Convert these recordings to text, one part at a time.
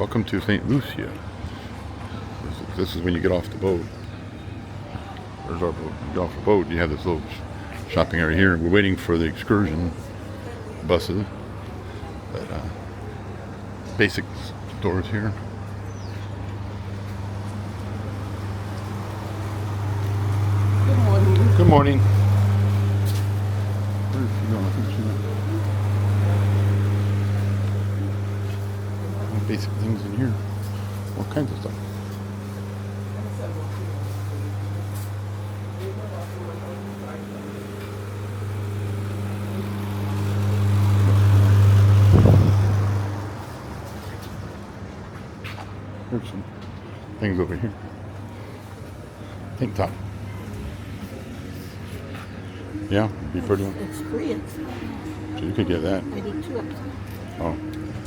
Welcome to St. Lucia. This is when you get off the boat. There's our boat. You get off the boat, you have this little shopping area here. We're waiting for the excursion buses. But basic stores here. Good morning. Good morning. Where is she going? I think she went. Basic things in here. All kinds of stuff. There's some things over here. Tank top. Yeah, be pretty one. It's free. So you could get that. I need two of them. Oh,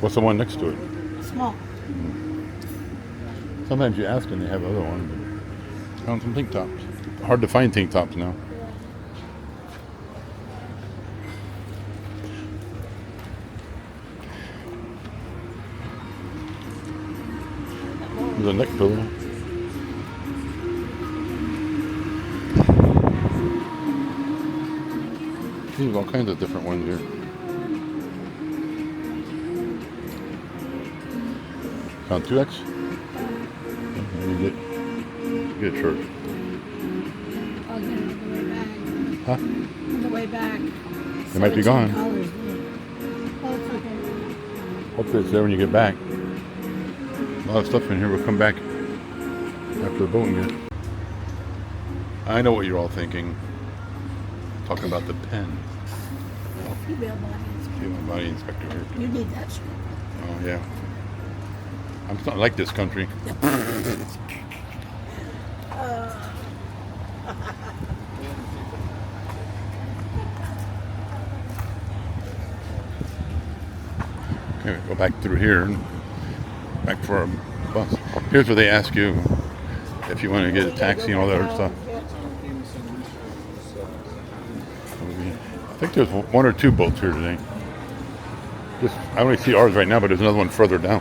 what's the one next to it? Small. Sometimes you ask and they have the other one. But found some tank tops. Hard to find tank tops now. There's a neck pillow. There's all kinds of different ones here. Found 2X? You get a shirt. Oh, yeah, on the way back. Huh? On the way back. They might be gone. Colors. Oh, it's okay. Hopefully it's there when you get back. A lot of stuff in here. We'll come back after the boat and get it. I know what you're all thinking. Talking about the pen. Female body inspector. Female body inspector here. You need that shirt. Oh yeah. I'm not like this country. Okay, go back through here and back for our bus. Here's where they ask you if you want to get a taxi and all that other stuff. I think there's one or two boats here today. I only see ours right now, but there's another one further down.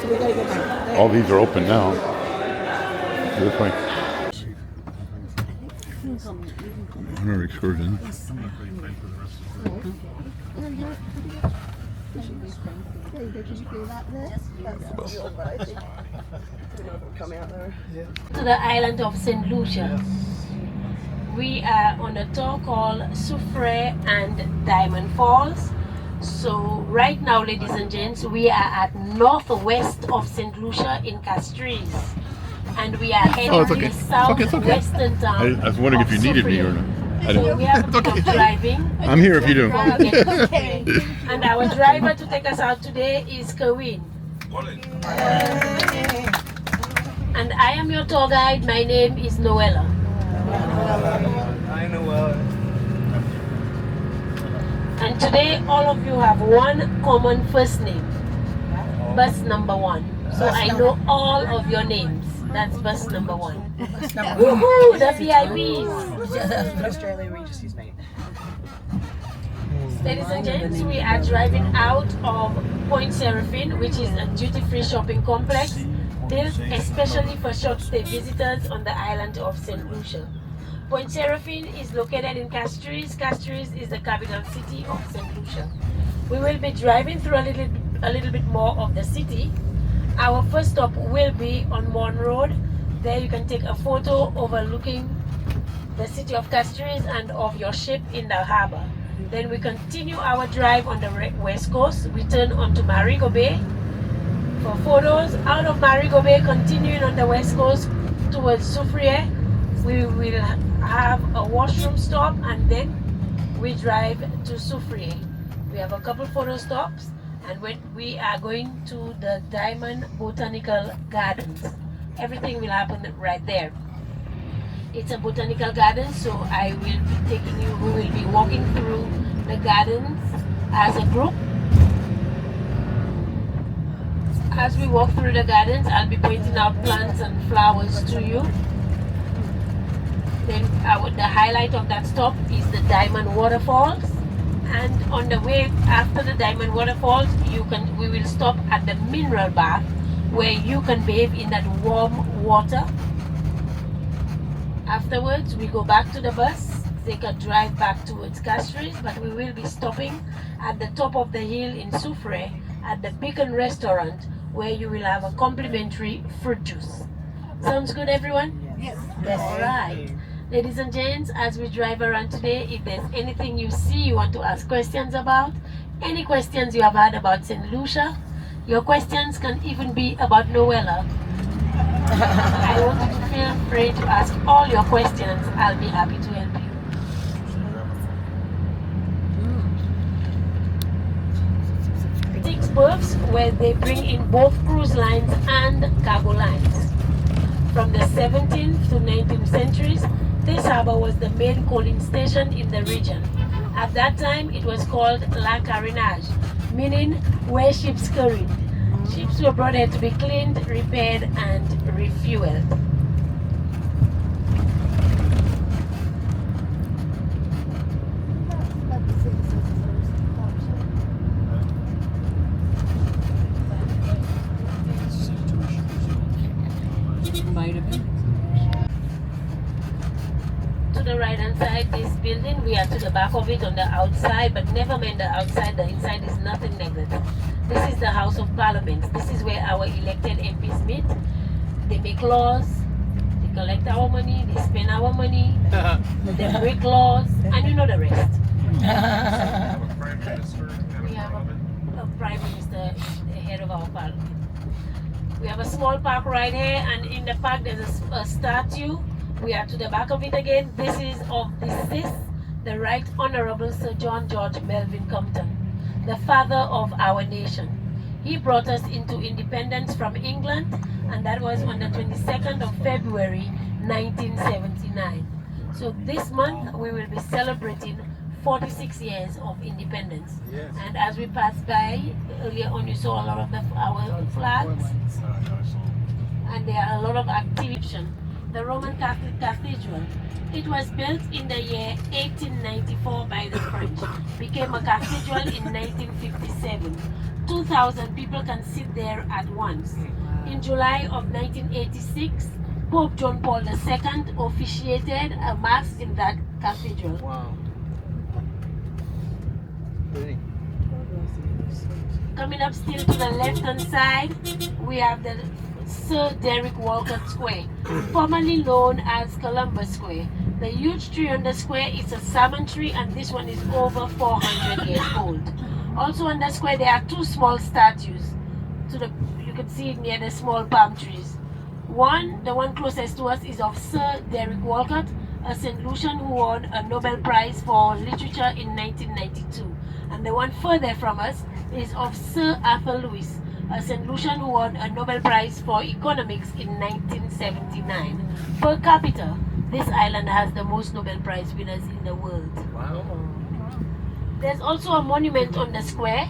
So we gotta go back there. All these are open now. This way. On our excursion. To the island of St. Lucia. We are on a tour called Soufrière and Diamond Falls. So right now, ladies and gents, we are at northwest of St. Lucia in Castries. And we are heading to the southwestern town. I was wondering if you needed me or not. So we have a bit of driving. I'm here if you do. And our driver to take us out today is Kawin. And I am your tour guide. My name is Noella. Hi, Noella. And today all of you have one common first name. Bus number 1. So I know all of your names. That's bus number 1. Woohoo! The VIPs. Australia Regency's mate. Ladies and gents, we are driving out of Point Seraphine, which is a duty-free shopping complex built especially for short-stay visitors on the island of St. Lucia. Point Seraphine is located in Castries. Castries is the capital city of St. Lucia. We will be driving through a little bit more of the city. Our first stop will be on Mon Road. There you can take a photo overlooking the city of Castries and of your ship in the harbor. Then we continue our drive on the west coast. We turn onto Marigot Bay for photos. Out of Marigot Bay, continuing on the west coast towards Soufrière, we will have a washroom stop and then we drive to Soufrière. We have a couple photo stops and when we are going to the Diamond Botanical Gardens. Everything will happen right there. It's a botanical garden, so I will be taking you, we will be walking through the gardens as a group. As we walk through the gardens, I'll be pointing out plants and flowers to you. Then the highlight of that stop is the Diamond Waterfalls. And on the way after the Diamond Waterfalls, we will stop at the mineral bath where you can bathe in that warm water. Afterwards, we go back to the bus, take a drive back towards Castries, but we will be stopping at the top of the hill in Soufrière at the Beacon restaurant where you will have a complimentary fruit juice. Sounds good, everyone? Yes. All right. Ladies and gents, as we drive around today, if there's anything you see you want to ask questions about, any questions you have had about St. Lucia, your questions can even be about Noella. I want you to feel free to ask all your questions. I'll be happy to help you. Six berths where they bring in both cruise lines and cargo lines. From the 17th to 19th centuries, this harbour was the main coaling station in the region. At that time, it was called La Carénage, meaning where ships carried. Ships were brought here to be cleaned, repaired, and refueled. Might have been. To the right hand side, this building, we are to the back of it on the outside, but never mind the outside, the inside is nothing like that. This is the House of Parliament. This is where our elected MPs meet. They make laws, they collect our money, they spend our money, they break laws, and you know the rest. We have a Prime Minister, the head of our parliament. We have a small park right here, and in the park there's a statue. We are to the back of it again. This is of the Right Honorable Sir John George Melvin Compton, the father of our nation. He brought us into independence from England, and that was on the 22nd of February 1979. So this month we will be celebrating 46 years of independence. Yes. And as we passed by earlier on, you saw a lot of our flags, and there are a lot of activities. The Roman Catholic Cathedral. It was built in the year 1894 by the French. Became a cathedral in 1957. 2,000 people can sit there at once. In July of 1986, Pope John Paul II officiated a mass in that cathedral. Wow. Coming up still to the left-hand side, we have the Sir Derek Walcott Square, formerly known as Columbus Square. The huge tree on the square is a salmon tree, and this one is over 400 years old. Also on the square there are two small statues. You can see it near the small palm trees. The one closest to us is of Sir Derek Walcott, a St. Lucian who won a Nobel Prize for Literature in 1992. And the one further from us is of Sir Arthur Lewis, a St. Lucian who won a Nobel Prize for Economics in 1979. Per capita, this island has the most Nobel Prize winners in the world. Wow. There's also a monument on the square,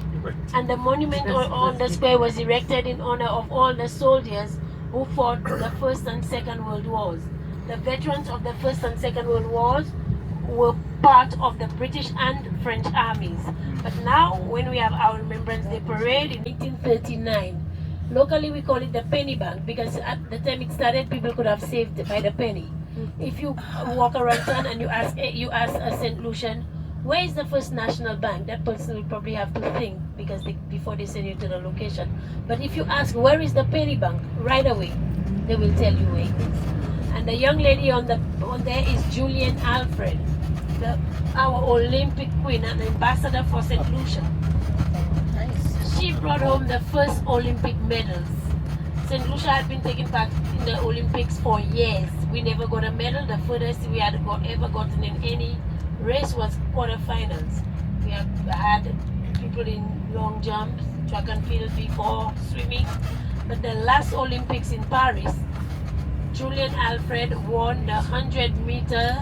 and the monument on the square was erected in honor of all the soldiers who fought the First and Second World Wars. The veterans of the First and Second World Wars were part of the British and French armies. But now, when we have our Remembrance Day parade in 1839, locally we call it the penny bank, because at the time it started, people could have saved by the penny. If you walk around town and you ask a St. Lucian, where is the First National Bank? That person will probably have to think, because before they send you to the location. But if you ask, where is the penny bank? Right away, they will tell you where it is. And the young lady on there is Julian Alfred, our Olympic queen and ambassador for St. Lucia. Nice. She brought home the first Olympic medals. St. Lucia had been taking part in the Olympics for years. We never got a medal. The furthest we had ever gotten in any race was quarterfinals. We have had people in long jumps, track and field before swimming. But the last Olympics in Paris, Julian Alfred won the 100-meter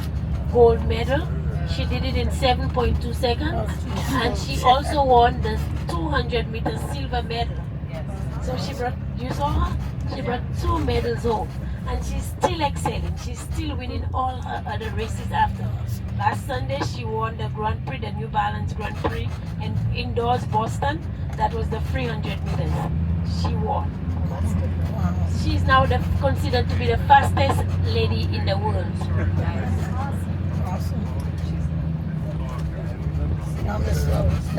gold medal. She did it in 7.2 seconds, and she also won the 200-meter silver medal. So she brought 2 medals home. and she's still excelling. She's still winning all her other races after. Last Sunday, she won the Grand Prix, the New Balance Grand Prix, and indoors Boston. That was the 300 meters. She won. Wow. She's now considered to be the fastest lady in the world. Awesome. I'm the slowest.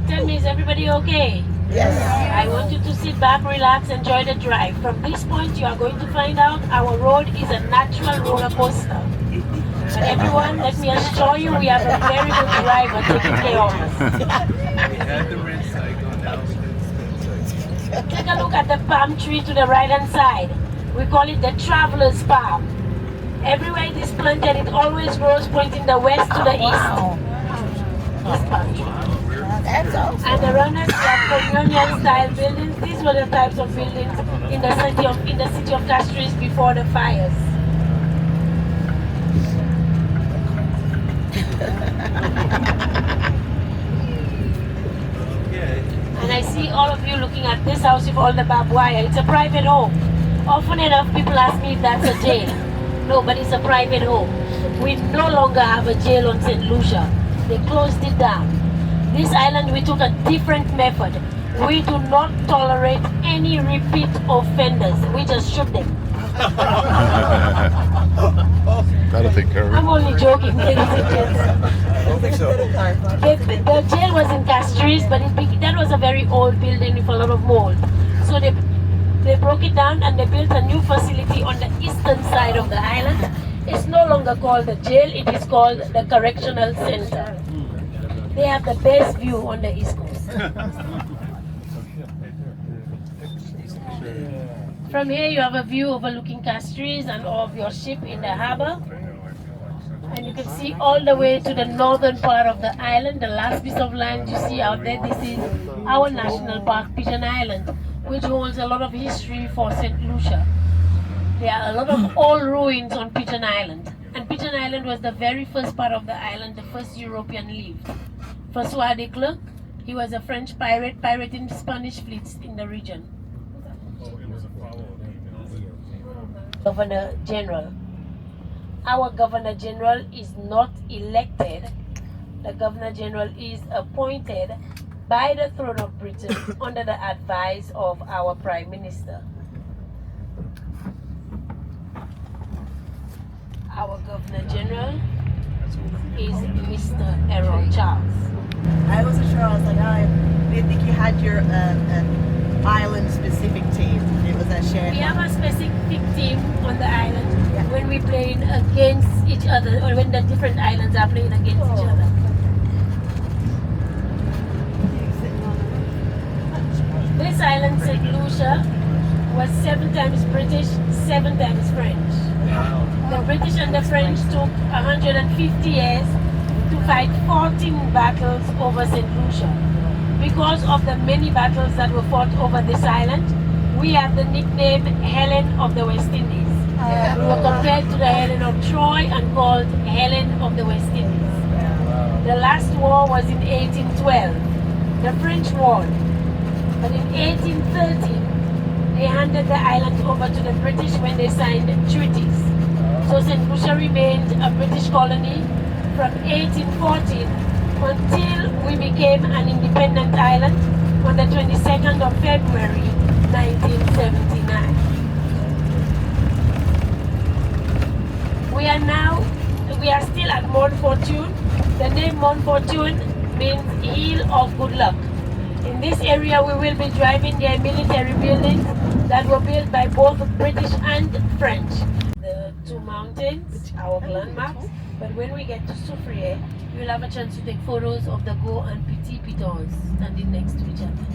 Tell me, is everybody okay? Yes. I want you to sit back, relax, enjoy the drive. From this point, you are going to find out our road is a natural roller coaster. But everyone, let me assure you, we have a very good driver taking care of us. Take a look at the palm tree to the right-hand side. We call it the traveler's palm. Everywhere it is planted, it always grows pointing the west to the Wow. east. This palm tree. That's awesome. And around us, we have colonial style buildings. These were the types of buildings in the city of Castries before the fires. And I see all of you looking at this house with all the barbed wire. It's a private home. Often enough, people ask me if that's a jail. No, but it's a private home. We no longer have a jail on St. Lucia. They closed it down. This island, we took a different method. We do not tolerate any repeat offenders. We just shoot them. That'll take care of I'm it. only joking, ladies and gentlemen. The jail was in Castries, but that was a very old building with a lot of mold. So they broke it down and they built a new facility on the eastern side of the island. It's no longer called the jail, it is called the Correctional Center. They have the best view on the East Coast. From here you have a view overlooking Castries and of your ship in the harbor. And you can see all the way to the northern part of the island. The last piece of land you see out there, this is our national park, Pigeon Island, which holds a lot of history for St. Lucia. There are a lot of old ruins on Pigeon Island. And Pigeon Island was the very first part of the island the first European lived. François de Clercq, he was a French pirate, pirating Spanish fleets in the region. Governor General. Our Governor General is not elected. The Governor General is appointed by the throne of Britain under the advice of our Prime Minister. Our Governor General is Mr. Aaron Charles. I wasn't sure. I was like, I didn't think you had your island-specific team. It was a shared. We have a specific team on the island Yeah. when we're playing against each other, or when the different islands are playing against each other. This island, St. Lucia, was 7 times British, 7 times French. The British and the French took 150 years to fight 14 battles over St. Lucia. Because of the many battles that were fought over this island, we have the nickname Helen of the West Indies. We were compared to the Helen of Troy and called Helen of the West Indies. The last war was in 1812. The French won. But in 1813, they handed the island over to the British when they signed treaties. So St. Lucia remained a British colony from 1814 until we became an independent island on the 22nd of February 1979. We are still at Mont Fortune. The name Mont Fortune means hill of good luck. In this area we will be driving their military buildings that were built by both British and French. The two mountains, our landmarks, but when we get to Soufrière, you'll have a chance to take photos of the Go and Petit Pitons standing next to each other.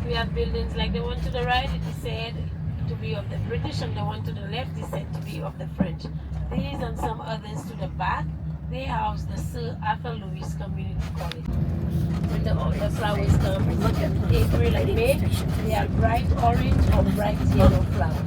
We have buildings like the one to the right, it is said to be of the British, and the one to the left is said to be of the French. These and some others to the back, they house the Sir Arthur Lewis Community College. When the flowers come in April and May, they are bright orange or bright yellow flowers.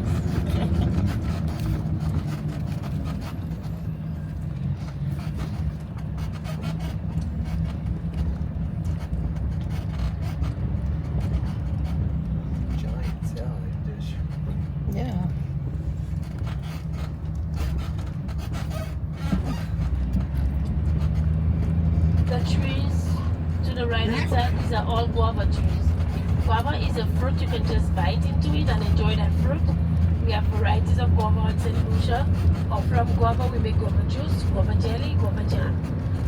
the right hand side, these are all guava trees. Guava is a fruit, you can just bite into it and enjoy that fruit. We have varieties of guava on St. Lucia. Or from guava we make guava juice, guava jelly, guava jam.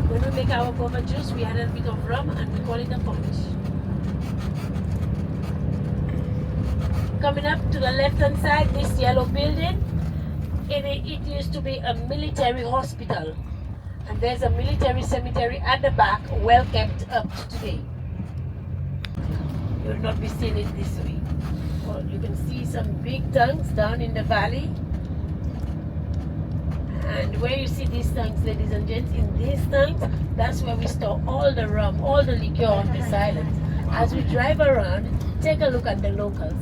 When we make our guava juice, we add a bit of rum and we call it a punch. Coming up to the left hand side, this yellow building, it used to be a military hospital. And there's a military cemetery at the back, well kept up to today. You will not be seeing it this way. Well, you can see some big tanks down in the valley. And where you see these tanks, ladies and gents, in these tanks, that's where we store all the rum, all the liquor on this island. As we drive around, take a look at the locals.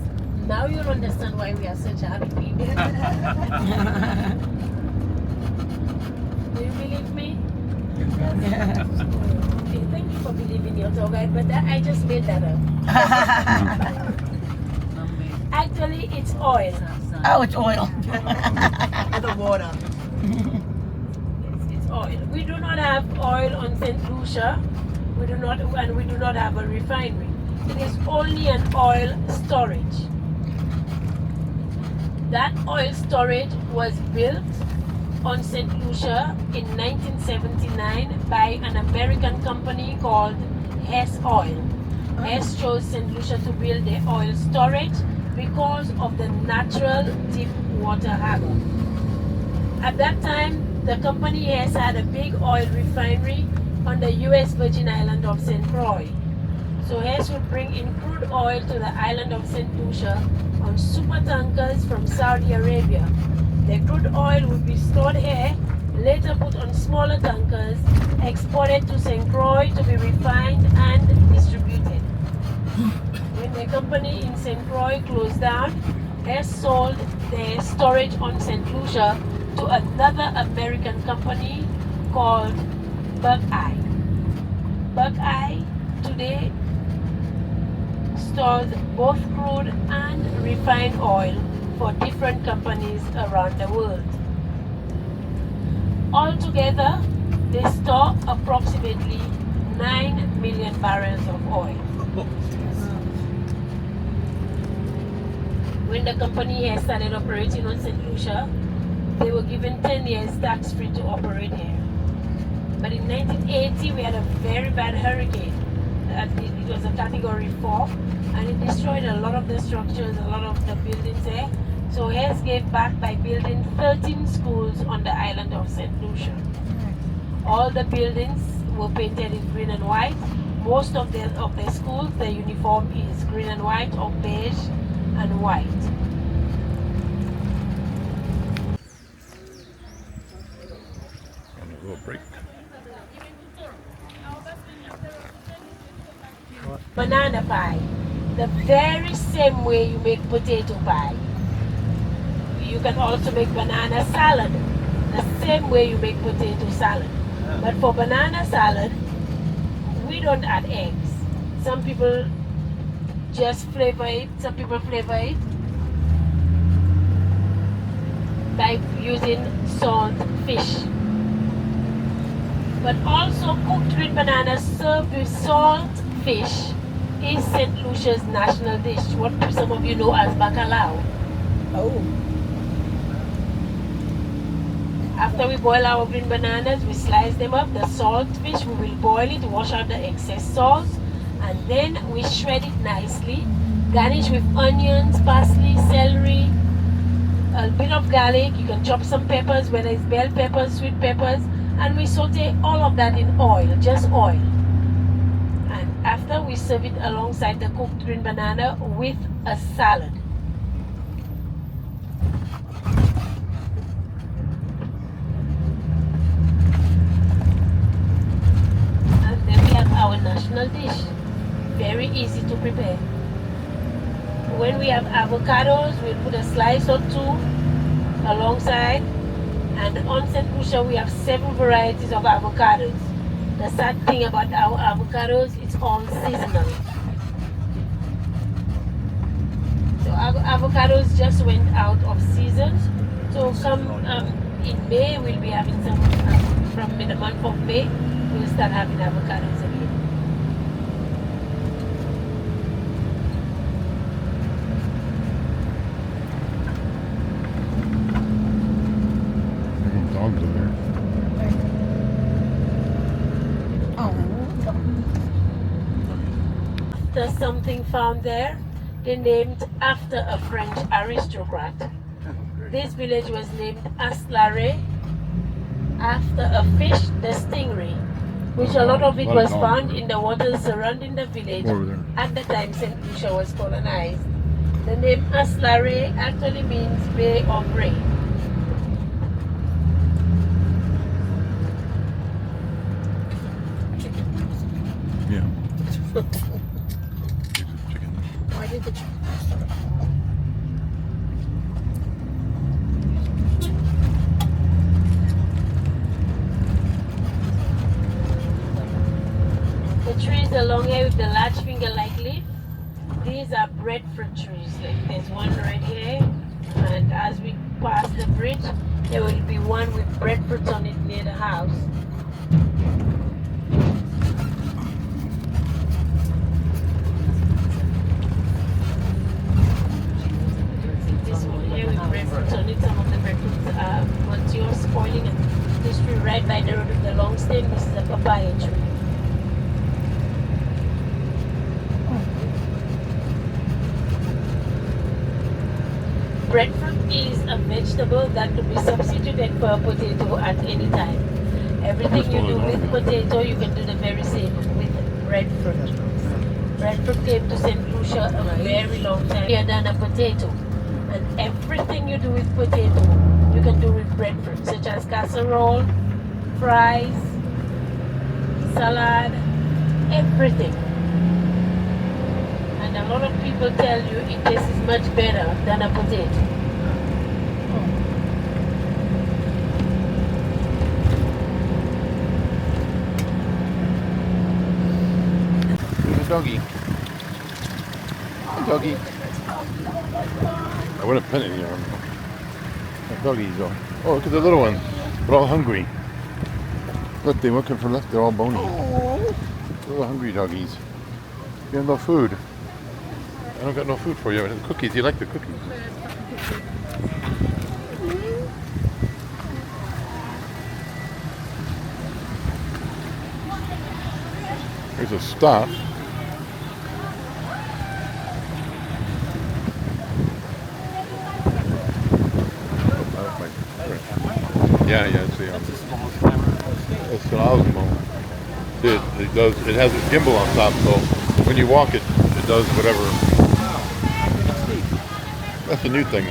Now you'll understand why we are such happy people. Do you believe me? Okay, thank you for believing your tour guide, but I just made that up. Actually, it's oil. Oh, it's oil. And the water. It's oil. We do not have oil on St. Lucia. We do not have a refinery. It is only an oil storage. That oil storage was built on St. Lucia in 1979 by an American company called Hess Oil. Hess chose St. Lucia to build the oil storage because of the natural deep water harbor. At that time, the company Hess had a big oil refinery on the US Virgin Island of St. Croix. So Hess would bring in crude oil to the island of St. Lucia on super tankers from Saudi Arabia. The crude oil would be stored here, later put on smaller tankers, exported to St. Croix to be refined and distributed. When the company in St. Croix closed down, Hess sold their storage on St. Lucia to another American company called Buckeye. Buckeye today stores both crude and refined oil for different companies around the world. Altogether, they store approximately 9 million barrels of oil. When the company here started operating on St. Lucia, they were given 10 years tax-free to operate here. But in 1980, we had a very bad hurricane. It was a category 4, and it destroyed a lot of the structures, a lot of the buildings there. So Hess gave back by building 13 schools on the island of St. Lucia. All the buildings were painted in green and white. Most of the schools, the uniform is green and white or beige and white. On a little break. Banana pie, the very same way you make potato pie. You can also make banana salad, the same way you make potato salad. But for banana salad, we don't add eggs. Some people just flavor it, some people flavor it by using salt fish. But also cooked green bananas served with salt fish is St. Lucia's national dish, what some of you know as bacalao. Oh. After we boil our green bananas, we slice them up. The salt fish, we will boil it, wash out the excess salt, and then we shred it nicely. Garnish with onions, parsley, celery, a bit of garlic. You can chop some peppers, whether it's bell peppers, sweet peppers, and we saute all of that in oil, just oil. And after, we serve it alongside the cooked green banana with a salad. Our national dish, very easy to prepare. When we have avocados, we'll put a slice or two alongside, and on St. Lucia we have 7 varieties of avocados. The sad thing about our avocados, it's all seasonal. So avocados just went out of season, so come in May we'll be having some, from the month of May we'll start having avocados again. after something found there. They named after a French aristocrat. This village was named Aslare after a fish, the stingray, which a lot of it was found in the waters surrounding the village at the time St. Lucia was colonized. The name Aslare actually means Bay of Rain. Yeah. Why did the The trees along here with the large finger-like leaf, these are breadfruit trees. Like there's one right here, and as we pass the bridge, there will be one with breadfruit on it near the house. This one here with breadfruit on it, some of the breadfruit, once you're spoiling it. This tree right by the road with the long stem, this is a papaya tree. Breadfruit is a vegetable that could be substituted for a potato at any time. Everything you do with potato, you can do the very same with breadfruit. Breadfruit came to St. Lucia a very long time earlier than a potato. And everything you do with potato, you can do with breadfruit, such as casserole, fries, salad, everything. And a lot of people tell you it tastes much better than a potato. There's a doggy. A doggy. I wouldn't pet any of them. The doggies though. Oh, look at the little ones. They're all hungry. Look, they're looking for left. They're all bony. Little hungry doggies. You have no food. I don't got no food for you. The cookies. You like the cookies? There's a stop. Yeah, it's the it's an Osmo. It does. It has a gimbal on top, so when you walk it, it does whatever. That's a new thing.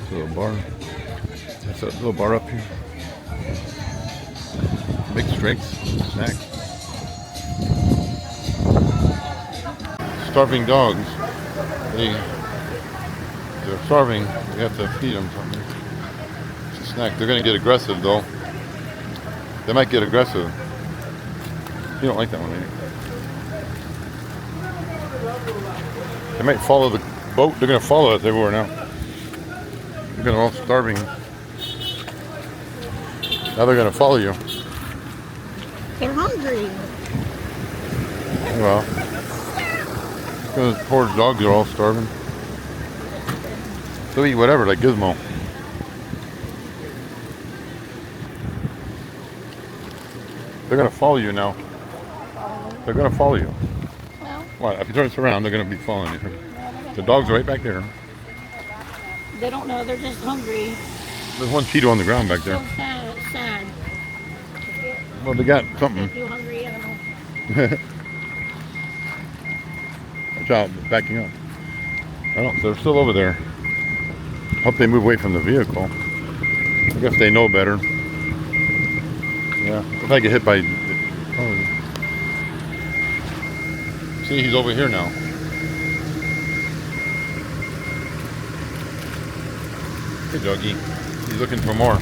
Little bar. That's that little bar up here. Mixed drinks, snacks. Starving dogs. They're starving. We have to feed them something. It's a snack. They're gonna get aggressive though. They might get aggressive. You don't like that one, do you? They might follow the boat. They're gonna follow us everywhere now. They're all starving. Now they're gonna follow you. They're hungry. Well, those poor dogs are all starving. They'll eat whatever, like Gizmo. They're gonna follow you now. They're gonna follow you. Well, What? If you turn this around, they're gonna be following you. The dog's right back there. they don't know. They're just hungry. There's one Cheeto on the ground back So there. sad. Well, they got something. You hungry animal. Watch out, backing up. I don't. They're still over there. Hope they move away from the vehicle. I guess they know better. Yeah. If I get hit by. Oh. See, he's over here now. Good doggy. He's looking for more.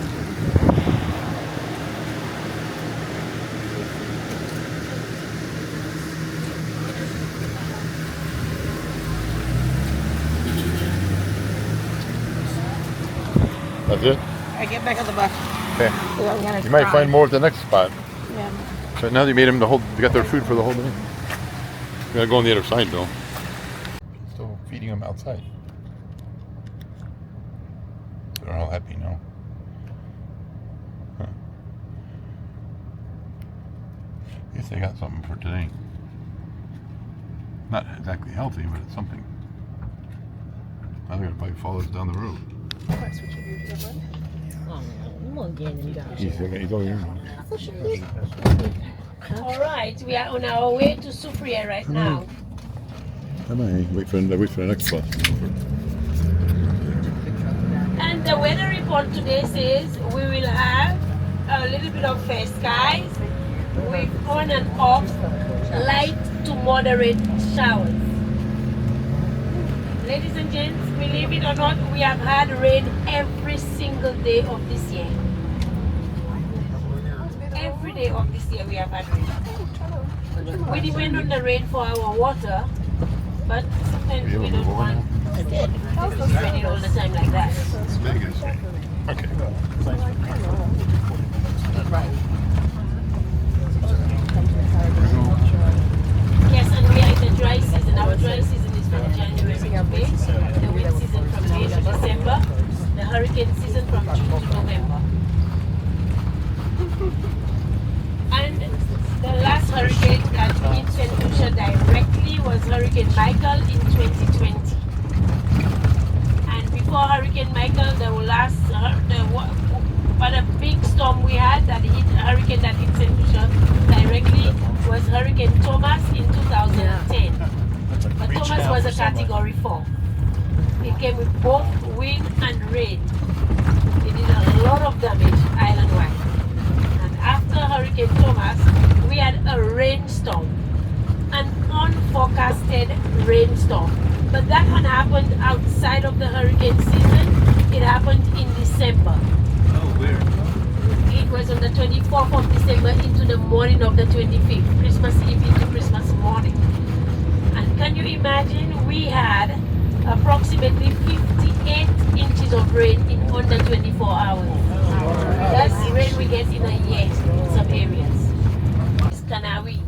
That's it? I get back on the bus. Okay. I'm gonna You might try. find more at the next spot. Yeah. So now they made them they got their food for the whole day. You gotta go on the other side though. Still feeding them outside. They're all happy now. Huh. I guess they got something for today. Not exactly healthy, but it's something. Now they're gonna probably follow us down the road. He's over here. All right, we are on our way to Sufria right now. Bye-bye. Wait for the next bus. And the weather report today says we will have a little bit of fair skies with on and off light to moderate showers. Ladies and gents, believe it or not, we have had rain every single day of this year. Every day of this year we have had rain. We depend on the rain for our water, but sometimes we don't want it raining all the time like that. Vegas. Okay. Yes, and we are in the dry season. Our dry season is from January to May, the wind season from May to December, the hurricane season from June to November. And the last hurricane that hit St. Lucia directly was Hurricane Michael in 2020. And before Hurricane Michael, but a big storm we had that hit hurricane that hit St. Lucia directly was Hurricane Thomas in 2010. But Thomas was a category 4. It came with both wind and rain. It did a lot of damage island-wide. And after Hurricane Thomas, we had a rainstorm, an unforecasted rainstorm. But that one happened outside of the hurricane season. It happened in December. Oh, weird. It was on the 24th of December into the morning of the 25th, Christmas Eve into Christmas morning. And can you imagine, we had approximately 58 inches of rain in under 24 hours. That's the rain we get in a year in some areas. It's Kanawi.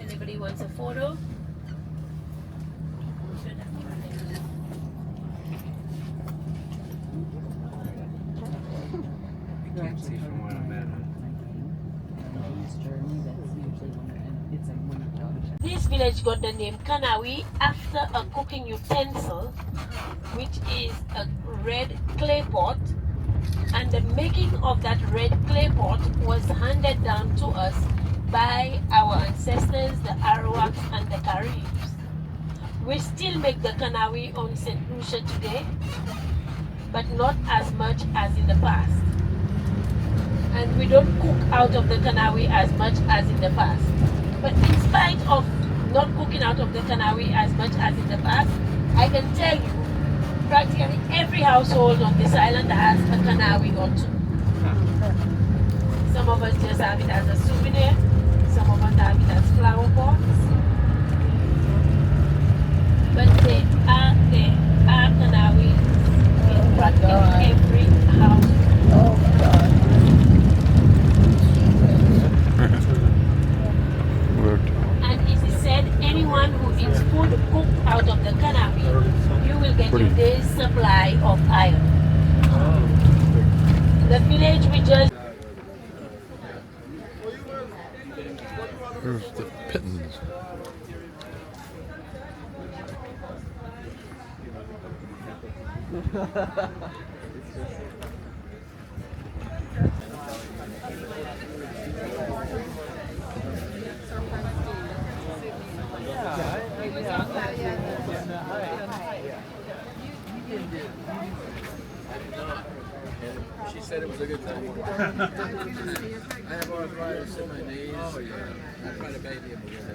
Anybody wants a photo? Can't see from where I'm at. This village got the name Kanawi after a cooking utensil, which is a red clay pot, and the making of that red clay pot was handed down to us by our ancestors, the Arawaks and the Caribs. We still make the Kanawi on St. Lucia today, but not as much as in the past. And we don't cook out of the Kanawi as much as in the past. But in spite of not cooking out of the Kanawi as much as in the past, I can tell you, practically every household on this island has a Kanawi or two. Some of us just have it as a souvenir, some of us have it as flower pots. But there are Kanawi in practically every household. And it is said anyone who eats food cooked out of the Kanawi, you will get your day's supply of iron. The village we just... There's the pittance. She said it was a good time. I have arthritis in my knees. Oh, yeah. I tried a baby in the window.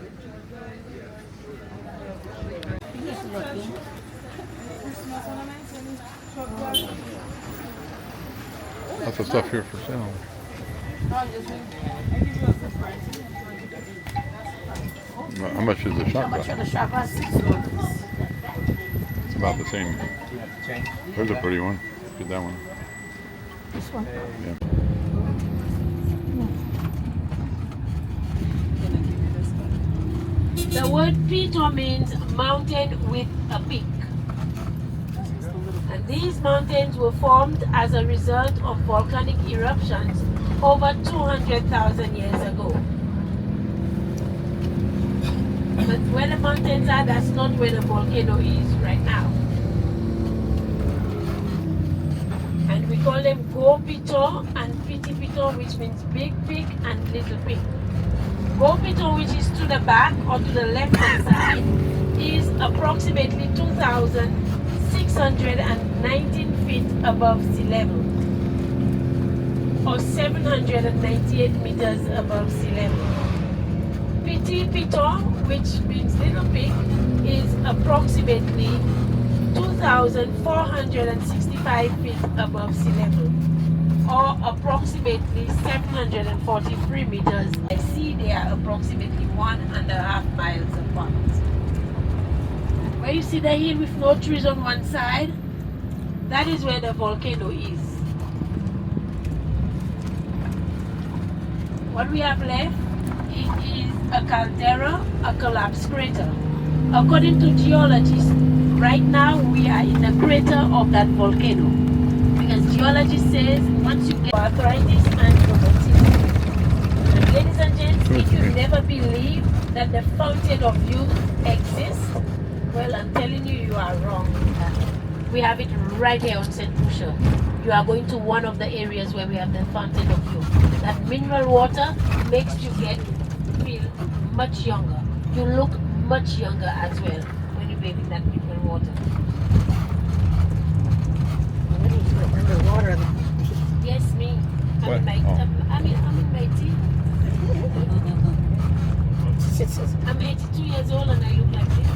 lots of stuff here for sale. How much is the shot glass? the chakras? It's about the same. There's a pretty one. Get that one. This one. Yeah. The word Pito means mountain with a peak. And these mountains were formed as a result of volcanic eruptions over 200,000 years ago. But where the mountains are, that's not where the volcano is right now. And we call them Go Pito and Piti Pito, which means big peak and little peak. Go Pito, which is to the back or to the left hand side, is approximately 2,619 feet above sea level, or 798 meters above sea level. Piti Pito, which means little peak, is approximately 2,465 feet above sea level, or approximately 743 meters. I see they are approximately 1.5 miles apart. Where you see the hill with no trees on one side, that is where the volcano is. What we have left is a caldera, a collapsed crater. According to geologists, right now we are in the crater of that volcano. Because geologists says once you get arthritis and rheumatism. And ladies and gents, if you never believe that the fountain of youth exists, well, I'm telling you, you are wrong. We have it right here on St. Lucia. You are going to one of the areas where we have the fountain of youth. That mineral water makes you feel much younger. You look much younger as well when you bathe in that mineral water. Underwater. Yes, me. I'm in my tea. I'm 82 years old and I look like this.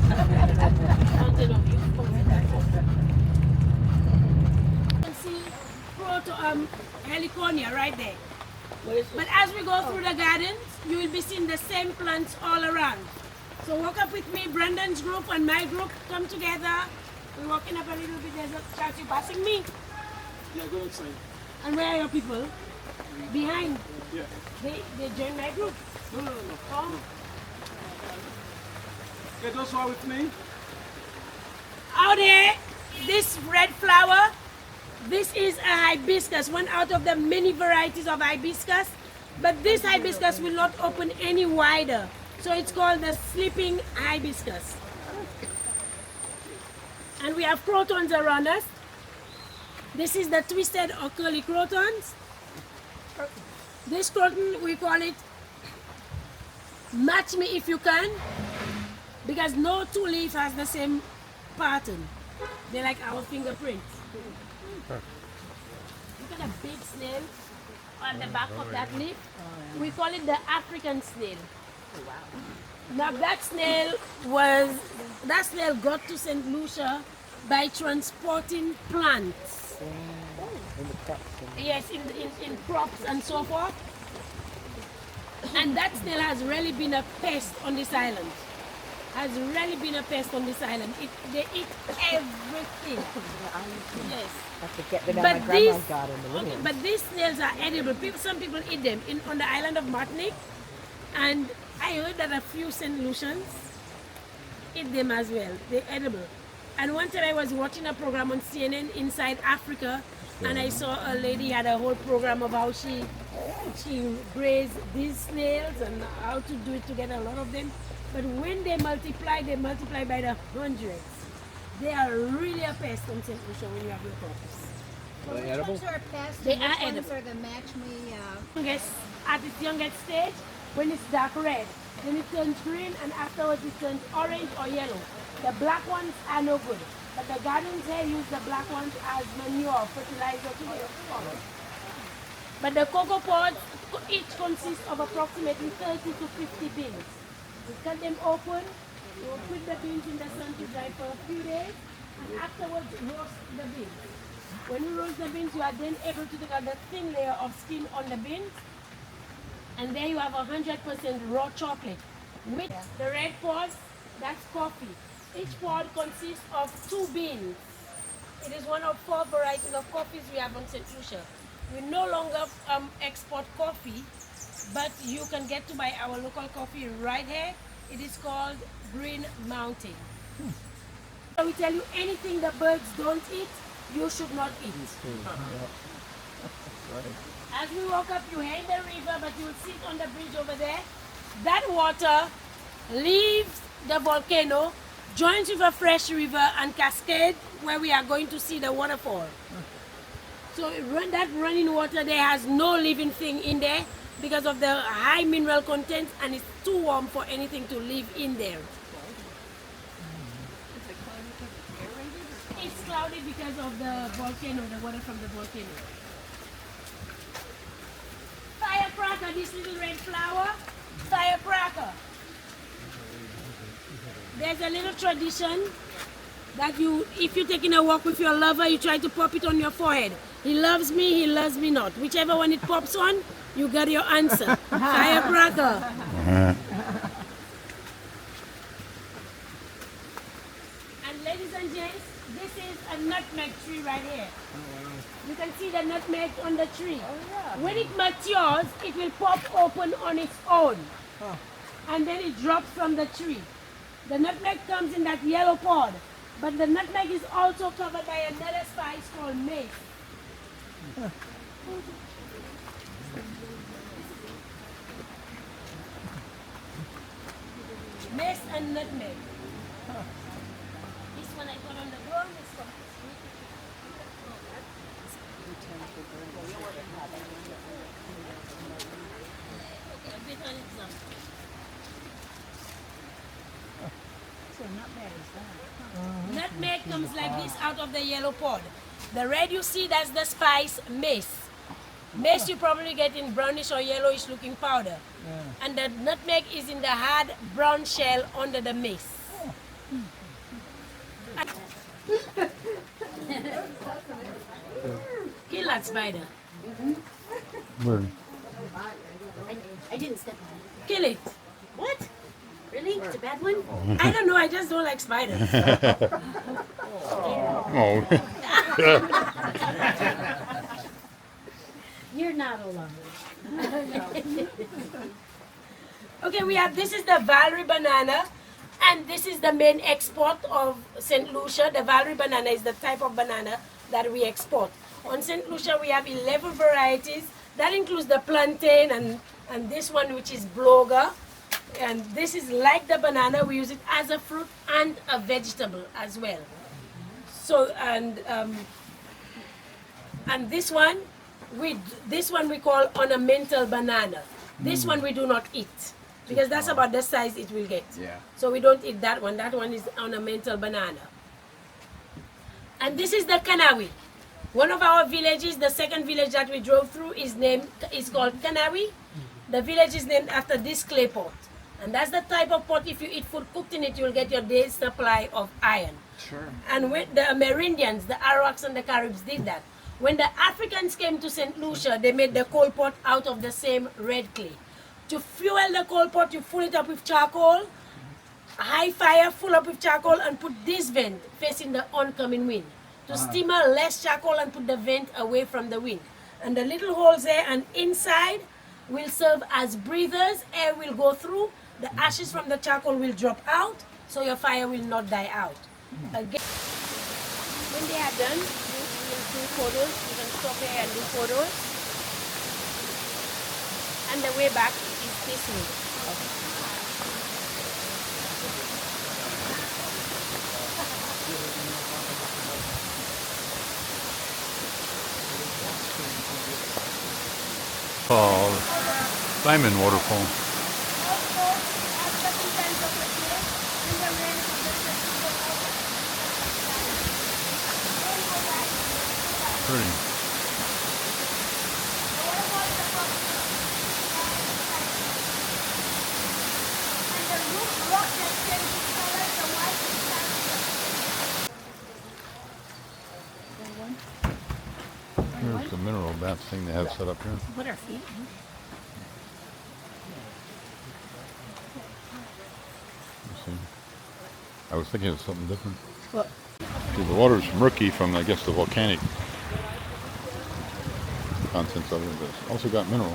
Fountain of youth. You can see heliconia right there. But as we go through the gardens, you will be seeing the same plants all around. So walk up with me, Brendan's group and my group come together. We're walking up a little bit. There's a chance you passing me. Yeah, go inside. And where are your people? Behind. Yeah. They join my group. No. Oh. Okay, those who are with me. Out there, this red flower, this is a hibiscus, one out of the many varieties of hibiscus. But this hibiscus will not open any wider. So it's called the sleeping hibiscus. And we have crotons around us. This is the twisted or curly crotons. This croton, we call it match me if you can, because no two leaf has the same pattern. They're like our fingerprints. Look at the big snail on the back of that leaf. We call it the African snail. Now that snail got to St. Lucia by transporting plants. Yes, in crops and so forth. And that snail has really been a pest on this island. They eat everything. Yes. But these snails are edible. Some people eat them on the island of Martinique. And I heard that a few St. Lucians eat them as well. They're edible. And one time I was watching a program on CNN Inside Africa, and I saw a lady had a whole program of how she grazed these snails and how to do it to get a lot of them. But when they multiply by the hundreds. They are really a pest on St. Lucia when you have your crops. Are they edible? They are edible. Are the match me? At its youngest stage, when it's dark red, then it turns green, and afterwards it turns orange or yellow. The black ones are no good, but the gardens here use the black ones as manure, fertilizer to their crops. But the cocoa pods each consist of approximately 30 to 50 beans. We cut them open, we will put the beans in the sun to dry for a few days, and afterwards roast the beans. When you roast the beans, you are then able to take out the thin layer of skin on the beans, and there you have 100% raw chocolate. With the red pod, that's coffee. Each pod consists of 2 beans. It is one of 4 varieties of coffees we have on St. Lucia. We no longer export coffee, but you can get to buy our local coffee right here. It is called Green Mountain. So we tell you anything the birds don't eat, you should not eat. As we walk up, you head the river, but you will sit on the bridge over there. That water leaves the volcano, joins with a fresh river and cascade where we are going to see the waterfall. So that running water there has no living thing in there because of the high mineral content, and it's too warm for anything to live in there. It's cloudy because of the volcano, the water from the volcano. Firecracker, this little red flower, firecracker. There's a little tradition that if you're taking a walk with your lover, you try to pop it on your forehead. He loves me, he loves me not. Whichever one it pops on, you get your answer. Firecracker. And ladies and gents, this is a nutmeg tree right here. You can see the nutmeg on the tree. When it matures, it will pop open on its own. And then it drops from the tree. The nutmeg comes in that yellow pod. But the nutmeg is also covered by another spice called mace. Mace and nutmeg. This one I got on the ground. This one. Okay, a bit on it now. So nutmeg is that. Nutmeg comes like this out of the yellow pod. The red you see, that's the spice mace. Mace you probably get in brownish or yellowish looking powder. And the nutmeg is in the hard brown shell under the mace. Kill that spider. Where? I didn't step on it. Kill it. What? Really? It's a bad one? I don't know, I just don't like spiders. Oh. You're not alone. Okay, this is the Valerie banana, and this is the main export of St. Lucia. The Valerie banana is the type of banana that we export. On St. Lucia, we have 11 varieties. That includes the plantain and this one, which is bloga. And this is like the banana. We use it as a fruit and a vegetable as well. So, and this one we call ornamental banana. This one we do not eat because that's about the size it will get. Yeah. So we don't eat that one. That one is ornamental banana. And this is the Kanawi. One of our villages, the second village that we drove through, is called Kanawi. The village is named after this clay pot. And that's the type of pot, if you eat food cooked in it, you'll get your day's supply of iron. Sure. And when the Amerindians, the Arawaks and the Caribs did that. When the Africans came to St. Lucia, they made the coal pot out of the same red clay. To fuel the coal pot, you fill it up with charcoal, high fire, full up with charcoal, and put this vent facing the oncoming wind. To steamer less charcoal and put the vent away from the wind. And the little holes there and inside will serve as breathers. Air will go through, the ashes from the charcoal will drop out, so your fire will not die out. Again, when they are done, you will do photos. You can stop here and do photos. And the way back is this way. Diamond waterfall. Pretty. It's a mineral bath thing they have set up here. Put our feet in. Let's see. I was thinking of something different. What? See, the water's murky from, I guess, the volcanic contents of it, but it's also got mineral.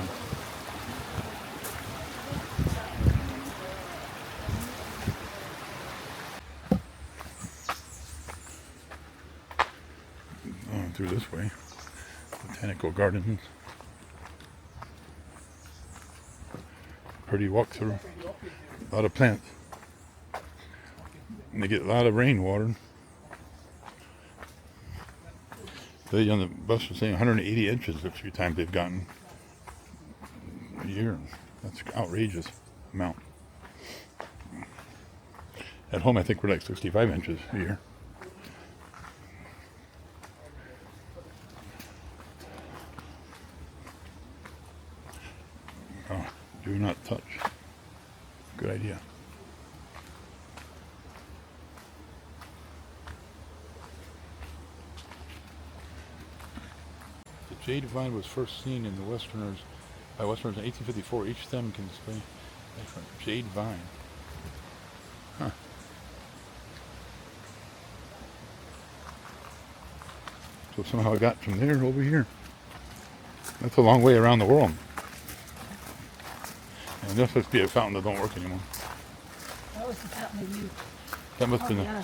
Going through this way. Botanical gardens. Pretty walk through. A lot of plants. And they get a lot of rainwater. They on the bus were saying 180 inches a few times they've gotten a year. That's an outrageous amount. At home I think we're like 65 inches a year. Oh, do not touch. Good idea. The jade vine was first seen in the Westerners by Westerners in 1854. Each stem can display a jade vine. Huh. So somehow it got from there over here. That's a long way around the world. And this must be a fountain that don't work anymore. That was the fountain of youth. That must have Oh, been yeah.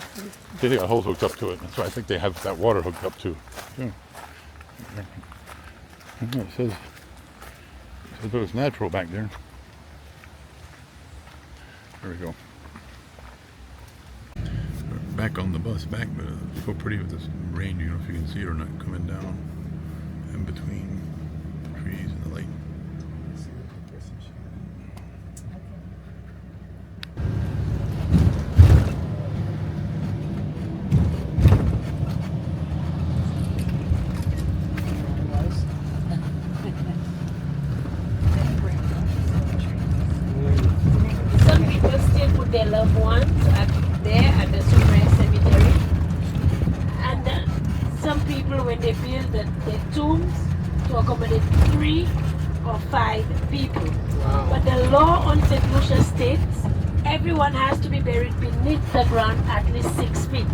they got holes hooked up to it. So I think they have that water hooked up too. Yeah. It says it was natural back there. There we go. We're back on the bus back, but it's so pretty with this rain. You know if you can see it or not coming down in between the trees and the lake. Some people still put their loved ones there at the Sucre Cemetery. And some people, when they build their tombs, to accommodate 3 or 5 people. But the law on St. Lucia states everyone has to be buried beneath the ground at least 6 feet.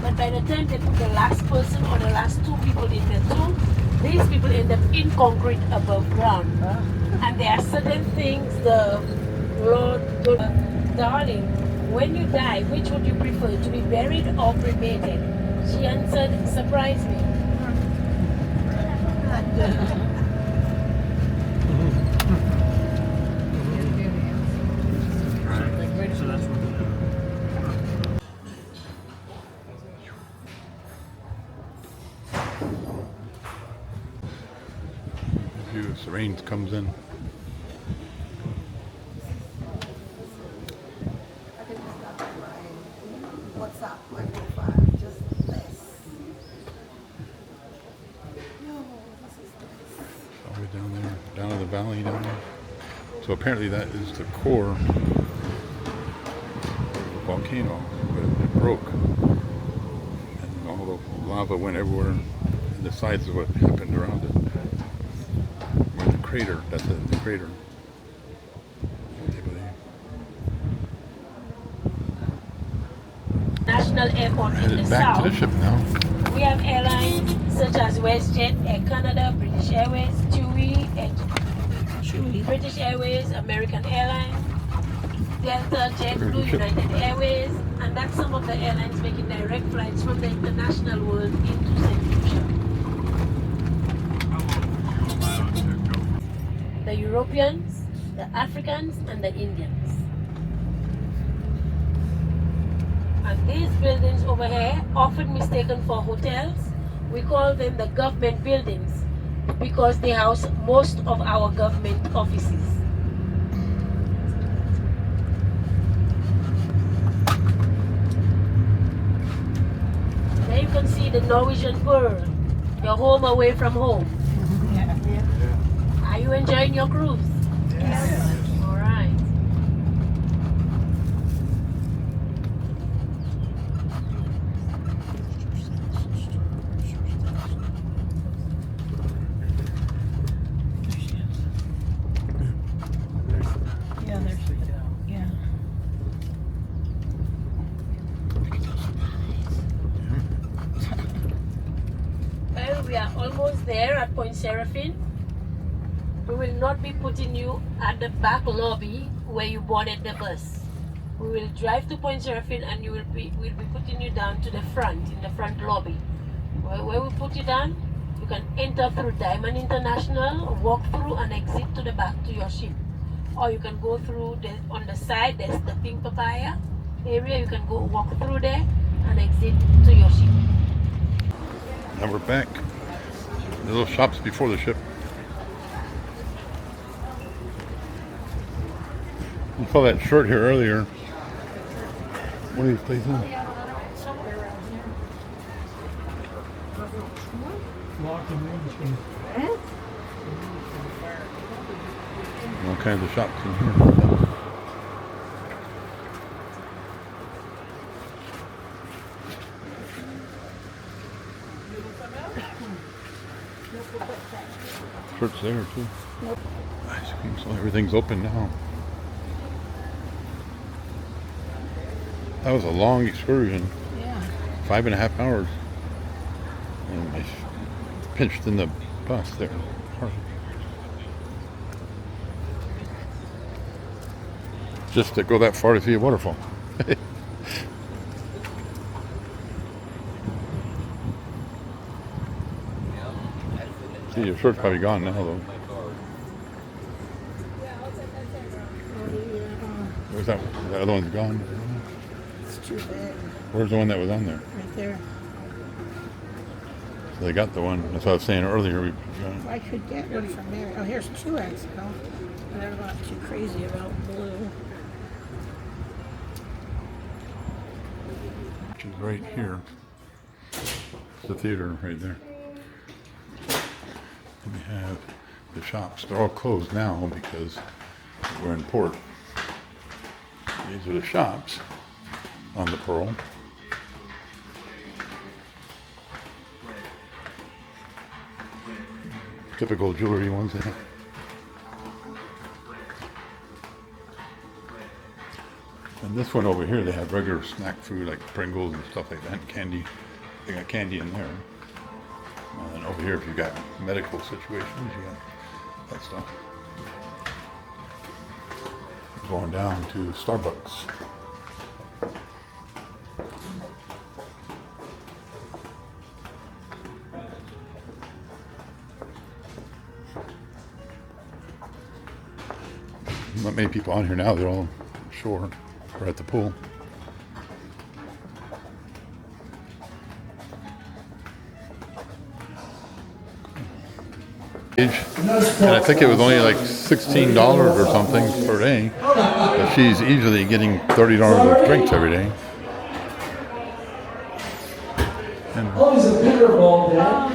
But by the time they put the last person or the last 2 people in the tomb, these people end up in concrete above ground. And there are certain things the Lord told her, darling, when you die, which would you prefer, to be buried or cremated? She answered, surprise me. So that's what As the rain comes in. What's up? My profile. Just this. No, this is this. All the way down there, down in the valley down there. So apparently that is the core of the volcano, but it broke. And all the lava went everywhere, and the sides of what happened around it. Where the crater, that's it, the crater. They believe. National airport in the Headed back to the south. ship now. We have airlines such as WestJet, Air Canada, British Airways, TUI, British Airways, American Airlines, Delta, JetBlue, United Airways, and that's some of the airlines making direct flights from the international world into St. Lucia. The Europeans, the Africans, and the Indians. And these buildings over here, often mistaken for hotels, we call them the government buildings because they house most of our government offices. There you can see the Norwegian Pearl, your home away from home. Are you enjoying your cruise? Yes. All right. We are almost there at Point Seraphine. We will not be putting you at the back lobby where you boarded the bus. We will drive to Point Seraphine and we'll be putting you down to the front, in the front lobby. Where we put you down, you can enter through Diamond International, walk through and exit to the back to your ship. Or you can go through on the side, there's the Pink Papaya area. You can go walk through there and exit to your ship. Now we're back. The little shops before the ship. You saw that shirt here earlier. What are these places? Somewhere around here. All kinds of shops in here. Shirts there too. Ice cream, so everything's open now. That was a long excursion. Yeah. 5.5 hours. And I pinched in the bus there. Just to go that far to see a waterfall. See, your shirt's probably gone now, though. Where's that? The other one's gone. It's too bad. Where's the one that was on there? Right there. So they got the one. That's what I was saying earlier. If I could get one from there. Oh, here's 2X though. But I'm not too crazy about blue. Which is right here. It's the theater right there. And we have the shops. They're all closed now because we're in port. These are the shops on the Pearl. Typical jewelry ones. And this one over here, they have regular snack food like Pringles and stuff like that, and candy. They got candy in there. And over here, if you got medical situations, you got that stuff. Going down to Starbucks. Not many people on here now. They're all ashore or at the pool. And I think it was only like $16 or something per day. But she's easily getting $30 of drinks every day. Oh, it's a bigger ball, Dad.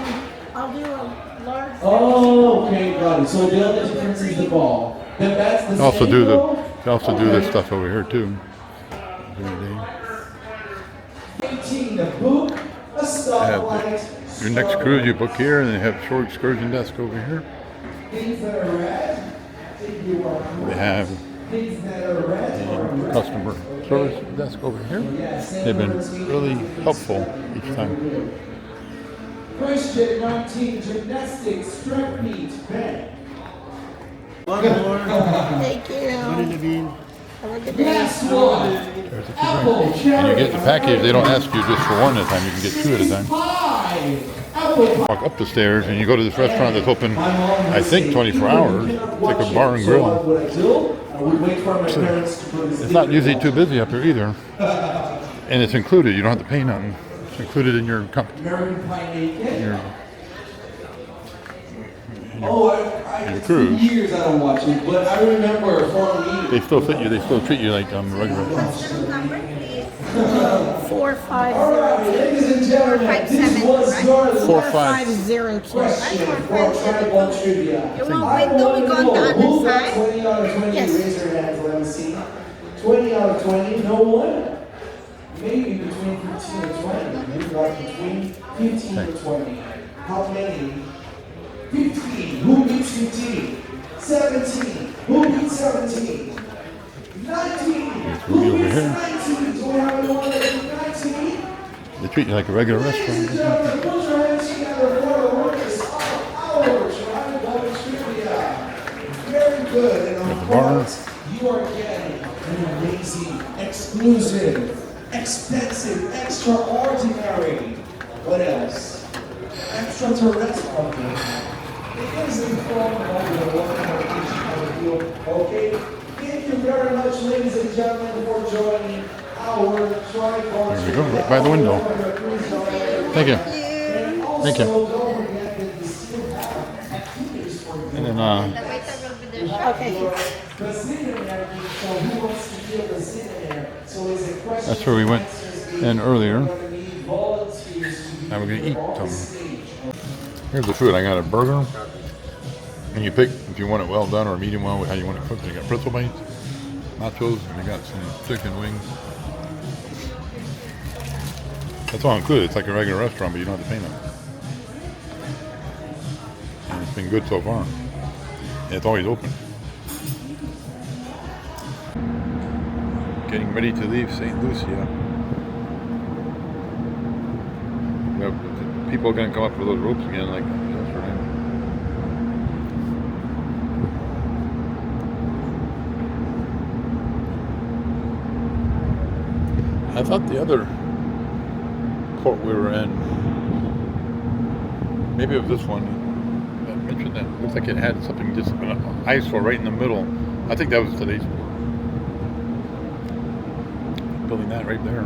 I'll do a large. Oh, okay, got it. So the only difference is the ball. Then that's the They also same do ball? they also do this stuff over here too. Every day. 18, the book, a stoplight. Your next cruise you book here, and they have shore excursion desk over here. Things that are red, if you are They have things that are red are the red. customer service desk over here. They've been really helpful each time. Question 19, gymnastics, strength meet, bang. Thank you. Have a good day. Last one, There's a few apple, drinks. cherry. And you get the package, they don't ask you just for one at a time, you can get two at a time. Pie, apple pie. Walk up the stairs and you go to this restaurant that's open, I think, 24 hours. It's like a bar and So what grill. would I do? I would wait for my parents to put It's not usually too busy up here either. And it's included, you don't have to pay nothing. It's included in your company. American Pie naked. Your, Oh, your for cruise. years I don't watch it, but I remember for me. They still fit you, they still treat you like a regular restaurant. 450. Ladies and gentlemen, this was your 4502. question for tribal trivia. You want I window? want We to got know the who other got side? 20 out of 20. Yes. Raise your hands, let me see. 20 out of 20, no one? Maybe between 15 and 20. You got between 15 and 20. How many? 15. Who beats 15? 17. Who beats 17? 19. Who over beats here. 19? Do we have anyone that beats 19? They treat you like a regular restaurant. Ladies and gentlemen, put your hands together for the winner exclusive, expensive, extraordinary. What else? Extraterrestrial. It is a form of the one okay? Thank you very much, ladies and gentlemen, for joining our tripod. There we go, right by the window. Thank you. Thank you. And then, Okay. that's where we went in earlier. Now we're going to eat some. Here's the food. I got a burger. And you pick if you want it well done or medium well, how you want it cooked. You got pretzel bites, nachos, and you got some chicken wings. That's all included. It's like a regular restaurant, but you don't have to pay nothing. And it's been good so far. And it's always open. Getting ready to leave St. Lucia. People are going to come up with those ropes again like yesterday. I thought the other port we were in, maybe it was this one, I mentioned that. Looks like it had something just an ice floe right in the middle. I think that was today's building that right there.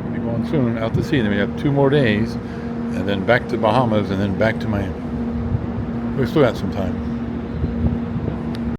We'll be going soon out to sea. Then we have 2 more days, and then back to Bahamas, and then back to Miami. We still got some time.